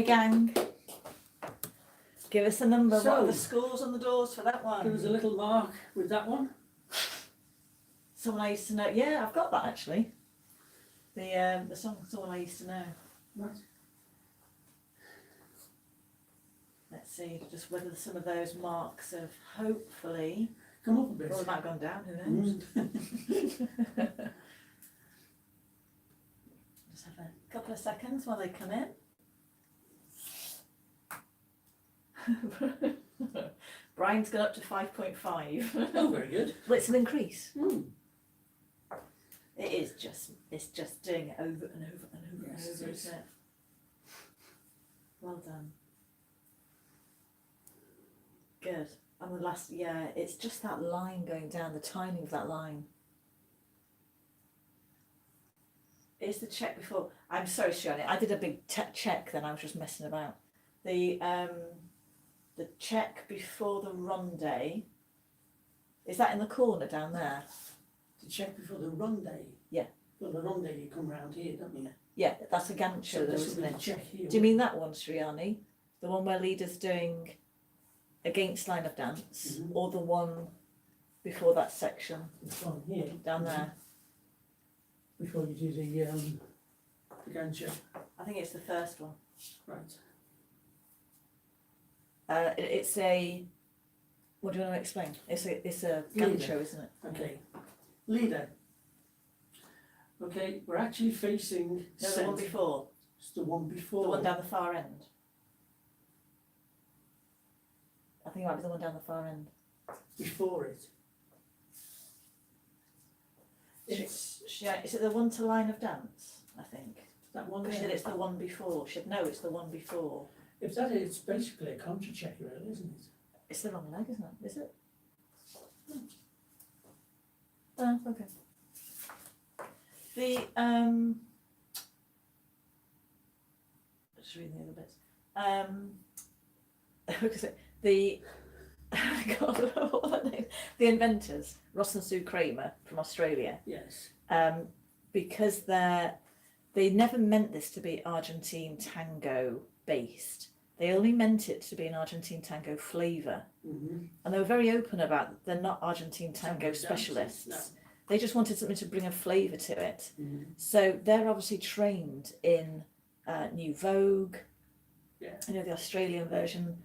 Okay, gang. Give us a number. What are the So- scores on the doors for that There was a one? little mark with that one. Someone I used to know. Yeah, I've got that actually. The song someone I used to know. Right. Let's see, just whether some of those marks have hopefully. Come up a bit. Well, they might have gone down. Who knows? Just have a couple of seconds while they come in. Brian's got up to 5.5. Oh, very good. Well, it's an increase. Mm. It's just doing it over and over and over Yes, and over, it is. isn't it? Well done. Good. And the last, yeah, it's just that line going down, the timing of that line. Is the check before? I'm sorry, Shani. I did a big check then. I was just messing about. The check before the ronde. Is that in the corner down there? To check before the ronde. Yeah. Well, the ronde you come round here, don't you? Yeah, that's a gancho, So though, this will isn't be the it? check here. Do you mean that one, Sriani? The one where leader's doing against line of dance, Mhm. or the one before that section This one here. down there? Before you do the gancho. I think it's the first one. Right. It's a. What do you want to explain? It's a Leader. gancho, isn't it? Okay. Leader. Okay, we're actually facing No, the one centre. before. It's the one before. The one down the far end. I think it might be the one down the far end. Before it. It's Is it the one to line of dance? I think. that one She there. said it's the one before. She said no, it's the one before. If that is, it's basically a contra check, really, isn't it? It's the wrong leg, isn't it? Is it? Oh, okay. The just reading the other bits. What is it? The God, what were their names? The inventors, Ross and Sue Kramer from Australia. Yes. Because they never meant this to be Argentine tango based. They only meant it to be an Argentine tango flavour. Mm-hmm. And they were very open about they're not Argentine tango Tango specialists. dancers, They just wanted something to bring a flavour to it. Mm-hmm. So they're obviously trained in New Vogue, Yeah. the Australian version,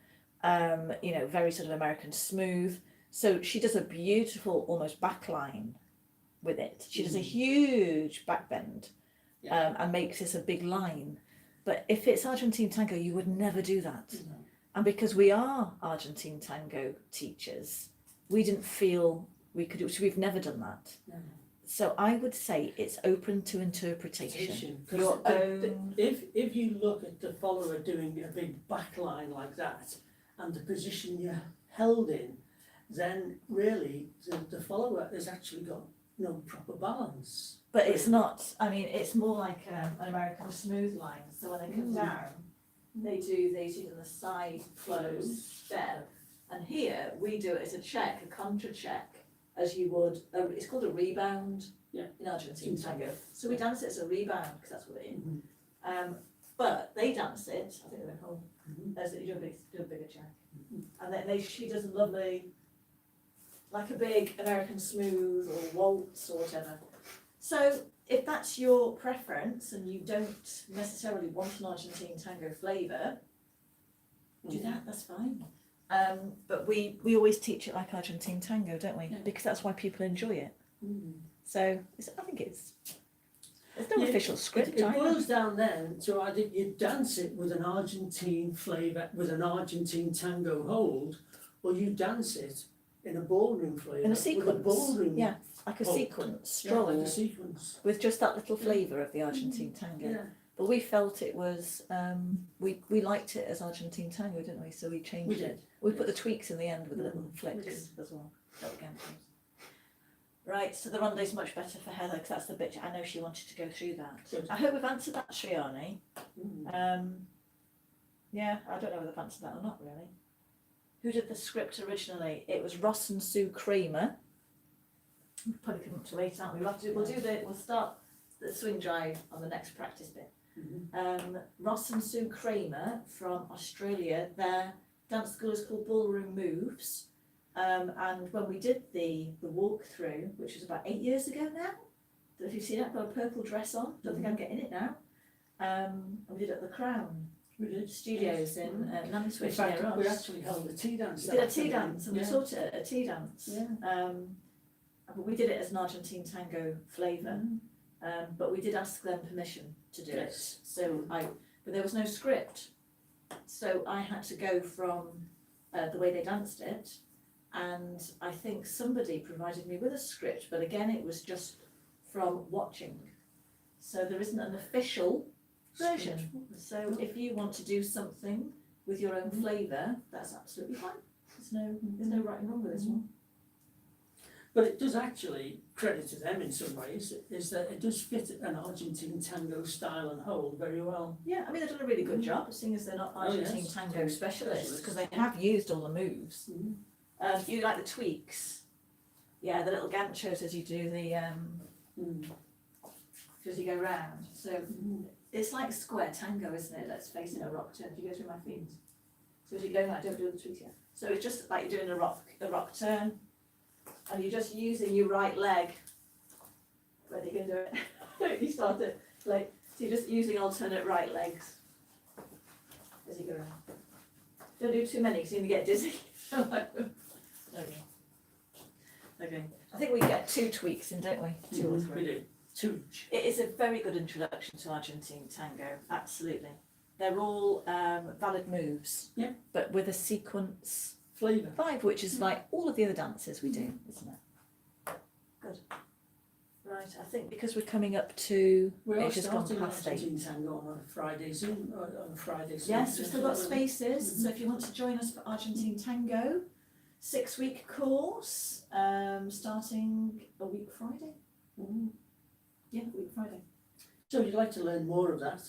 very sort of American smooth. So she does a beautiful almost backline with it. She does a huge backbend and makes this a big line. But if it's Argentine tango, you would never do that. No. And because we are Argentine tango teachers, we didn't feel we could do, so we've never done that. No. So I would say it's open to interpretation. 'Cause Your the- own. if you look at the follower doing a big backline like that, and the position you're held in, then really the follower has actually got no proper balance. But it's not, it's more like an American smooth line. So when they come down, they do the side close step. And here we do it as a check, a contra check, as you would, it's called a rebound in Argentine tango. So we dance it as a rebound, because that's what it is. Mm-hmm. But they dance it, I think they went home, Mm-hmm. as you do a bigger check. And then she does a lovely, like a big American smooth or waltz or whatever. So if that's your preference and you don't necessarily want an Argentine tango flavour, do that, that's fine. But we always teach it like Argentine tango, don't we? Yeah. Because that's why people enjoy it. Mm-hmm. So I think there's no official script It either. boils down then to either you dance it with an Argentine flavour, with an Argentine tango hold, or you dance it in a ballroom flavour. In a With sequence, a ballroom, yeah, like a hold. sequence, Yeah, stroll, like a sequence. with just that little flavour of the Argentine tango. Yeah, But we felt it was, we liked it as Argentine tango, didn't we? So we changed we it. did. We put the tweaks in the end with the little Mhm, flicks we did. as well. That again. Right, so the ronde's much better for Heather because that's the bit I know she wanted to go through that. Good. I hope we've answered that, Sriani. Mm. Yeah, I don't know whether I've answered that or not really. Who did the script originally? It was Ross and Sue Kramer. We've probably come up to 8, aren't we? We'll start the swing drive on the next practice bit. Ross and Sue Kramer from Australia, their dance school is called Ballroom Moves. And when we did the walkthrough, which was about 8 years ago now, don't know if you've seen it, I've got a purple dress on, don't think I'm getting it now. And we did it at the Crown Studios in Nantwich. In fact, we actually held a tea dance. We did a tea dance, and we taught it at a tea dance. Yeah. But we did it as an Argentine tango flavour, but we did ask them permission to do it. So but there was no script, so I had to go from the way they danced it, and I think somebody provided me with a script, but again it was just from watching. So there isn't an official version. So if you want to do something with your own flavour, that's absolutely fine. There's no right and wrong with this one. But it does actually, credit to them in some ways, is that it does fit an Argentine tango style and hold very well. Yeah, I mean they've done a really good job, seeing as they're not Argentine tango specialists, because they have used all the moves. You like the tweaks? Yeah, the little ganchos as you do the as you go round. So it's like square tango, isn't it? Let's face it, a rock turn. Do you go through my feet? So as you go, I don't do the tweaks yet. So it's just like you're doing a rock turn, and you're just using your right leg. Ready, you can do it. You start it like so. You're just using alternate right legs as you go around. Don't do too many, because you're gonna get dizzy. Okay. I think we get 2 tweaks in, don't we? 2 or 3. We do. 2. It is a very good introduction to Argentine tango, absolutely. They're all valid moves, but with a sequence flavour. 5, which is like all of the other dances we do, isn't it? Good. Right, I think because we're coming up to... We are starting Argentine tango on a Friday soon. Yes, we've still got spaces, so if you want to join us for Argentine tango, 6-week course, starting a week Friday. Yeah, a week Friday. So if you'd like to learn more of that,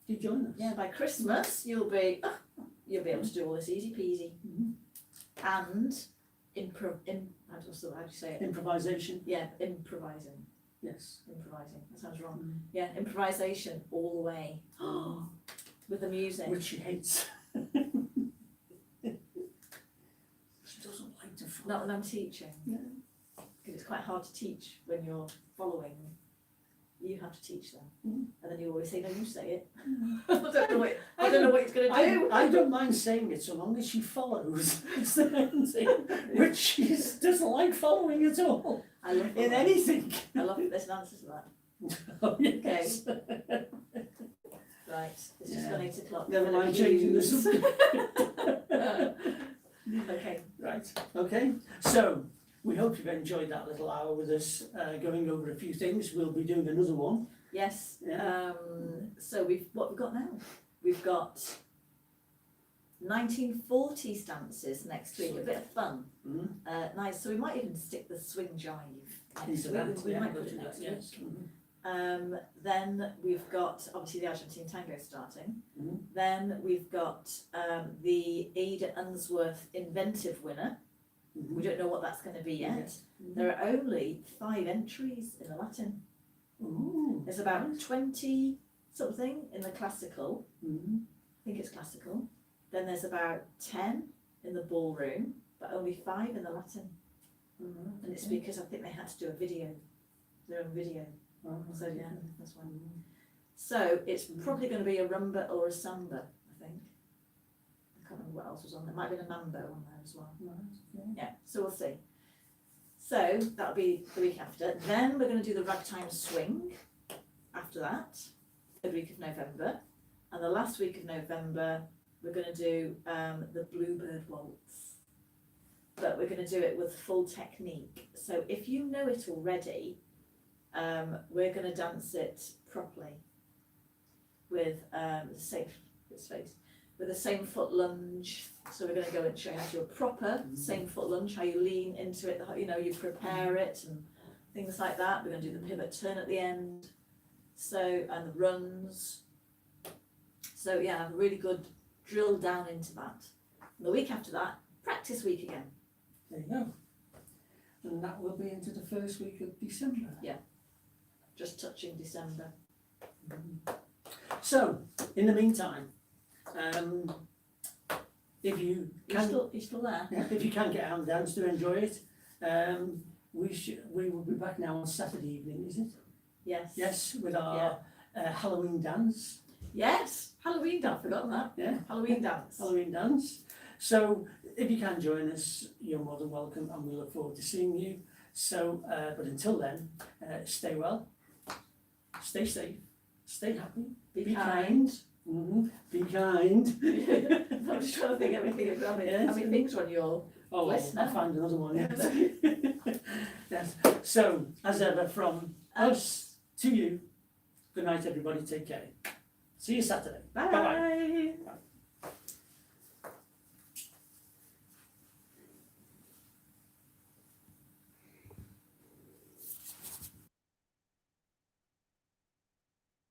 do join us. Yeah, by Christmas you'll be able to do all this easy peasy. And how do you say it? Improvisation. Yeah, improvising. Yes. Improvising. That sounds wrong. Yeah, improvisation all the way. With the music. Which she hates. She doesn't like to follow. Not when I'm teaching. Yeah. Because it's quite hard to teach when you're following. You have to teach them, and then you always say, "No, you say it." I don't know what he's going to do. I don't mind saying it so long as she follows. It's the main thing, which she doesn't like following at all. I love in anything. I love it. There's an answer to that. Oh, yes. Okay. Right. It's just gone 8 o'clock. Never mind changing the subject. Okay. Right. Okay. So. We hope you've enjoyed that little hour with us, going over a few things. We'll be doing another one. Yes. Yeah. So what we've got now? We've got 1940s dances next week. A bit of fun. Nice. So we might even stick the swing jive next week. We might put it next week. Then we've got obviously the Argentine tango starting. Then we've got the Ada Unsworth inventive winner. We don't know what that's going to be yet. There are only 5 entries in the Latin. There's about 20 something in the classical. I think it's classical. Then there's about 10 in the ballroom, but only 5 in the Latin. And it's because I think they had to do a video, their own video. So yeah, that's one. So it's probably going to be a rumba or a samba, I think. I can't remember what else was on there. Might have been a mambo on there as well. Yeah, so we'll see. So that'll be the week after. Then we're going to do the ragtime swing after that, 3rd week of November. And the last week of November, we're going to do the Bluebird Waltz. But we're going to do it with full technique. So if you know it already, we're going to dance it properly with with the same foot lunge. So we're going to go and show you how to do a proper same foot lunge, how you lean into it, you prepare it and things like that. We're going to do the pivot turn at the end. So, and the runs. So yeah, have a really good drill down into that. And the week after that, practice week again. There you go. And that will be into the 1st week of December. Yeah, just touching December. So, in the meantime, if you can, You're still there? if you can get out and dance, do enjoy it. We will be back now on Saturday evening, is it? Yes. Yes, with our Halloween dance. Yes. Halloween dance. Forgotten that. Yeah, Halloween dance. Halloween dance. So if you can join us, you're more than welcome, and we look forward to seeing you. So, but until then, stay well, stay safe, stay happy, Be kind. Be kind. I'm just trying to think everything. How many things are on your Oh, list I'll now? find another one. Yes. Yes. So, as ever, from us to you, good night, everybody. Take care. See you Saturday. Bye. Bye-bye. Bye.